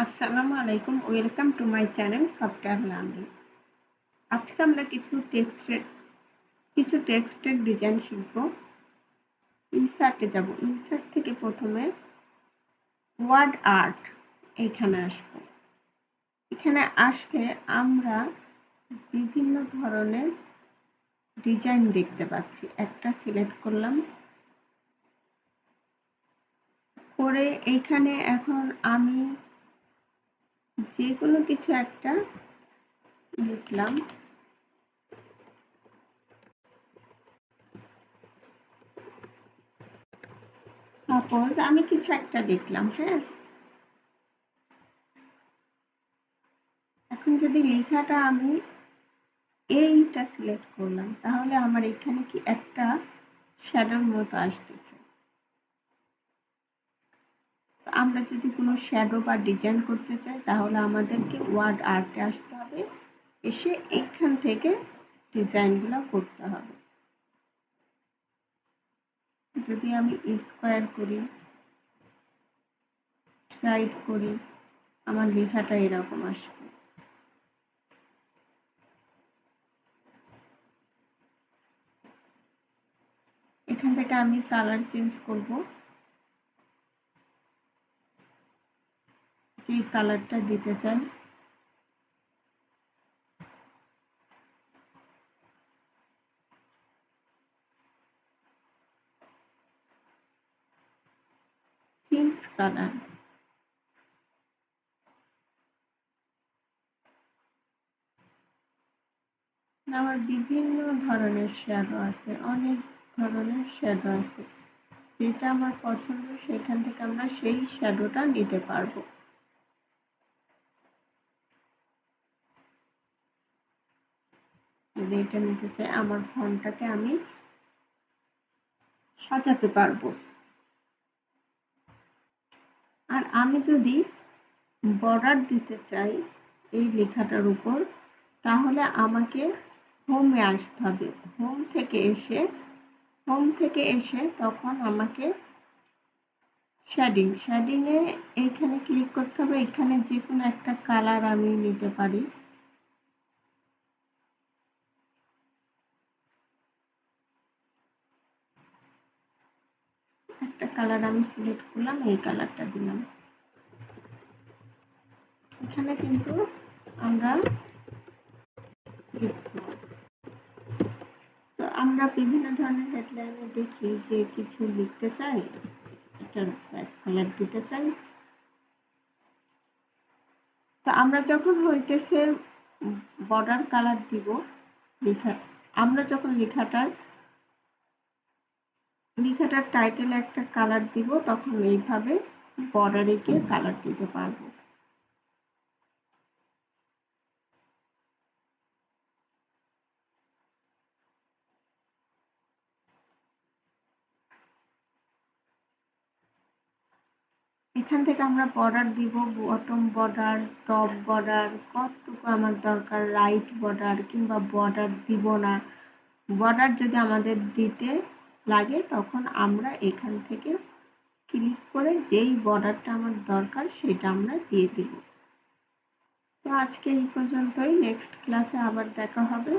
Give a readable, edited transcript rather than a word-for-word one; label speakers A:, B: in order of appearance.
A: আসসালামু আলাইকুম, welcome to my channel software learning. আজকে আমরা কিছু টেক্সটের ডিজাইন শিখব। ইনসার্টে যাব। ইনসার্ট থেকে প্রথমে ওয়ার্ড আর্ট এখানে আসব। এখানে আসলে আমরা বিভিন্ন ধরনের ডিজাইন দেখতে পাচ্ছি। একটা সিলেক্ট করলাম, করে এইখানে এখন আমি যে কোনো কিছু একটা লিখলাম। সাপোজ আমি কিছু একটা লিখলাম, হ্যাঁ। এখন যদি লেখাটা আমি এইটা সিলেক্ট করলাম, তাহলে আমার এখানে কি একটা শ্যাডোর মতো আসতেছে। আমরা যদি কোনো শ্যাডো বা ডিজাইন করতে চাই, তাহলে আমাদেরকে ওয়ার্ড আর্টে আসতে হবে, এসে এইখান থেকে ডিজাইনগুলো করতে হবে। যদি আমি স্কোয়ার করি, রাইট করি, আমার লেখাটা এরকম আসবে। এখান থেকে আমি কালার চেঞ্জ করব, যে কালারটা দিতে চাই। Themes colour. আমার বিভিন্ন ধরনের শ্যাডো আছে, অনেক ধরনের শ্যাডো আছে। যেটা আমার পছন্দ সেখান থেকে আমরা সেই শ্যাডোটা নিতে পারবো। যদি এটা নিতে চাই, আমার ফন্টটাকে আমি সাজাতে পারবো। আর আমি যদি বর্ডার দিতে চাই এই লেখাটার উপর, তাহলে আমাকে হোমে আসতে হবে। হোম থেকে এসে তখন আমাকে শেডিংয়ে এইখানে ক্লিক করতে হবে। এখানে যে কোনো একটা কালার আমি নিতে পারি। একটা কালার আমি সিলেক্ট করলাম, এই কালারটা দিলাম। এখানে কিন্তু আমরা তো আমরা বিভিন্ন ধরনের হেডলাইনে দেখি যে কিছু লিখতে চাই, এটার কালার দিতে চাই। তো আমরা যখন হইতেছে বর্ডার কালার দিব, আমরা যখন লেখাটার টাইটেলে একটা কালার দিব, তখন এইভাবে বর্ডারে গিয়ে কালার দিতে পারবো। এখান থেকে আমরা বর্ডার দিব, বটম বর্ডার, টপ বর্ডার, কতটুকু আমার দরকার, রাইট বর্ডার কিংবা বর্ডার দিব না। বর্ডার যদি আমাদের দিতে লাগে, তখন আমরা এখান থেকে ক্লিক করে যেই বর্ডারটা আমার দরকার সেটা আমরা দিয়ে দিব। তো আজকে এই পর্যন্তই, নেক্সট ক্লাসে আবার দেখা হবে।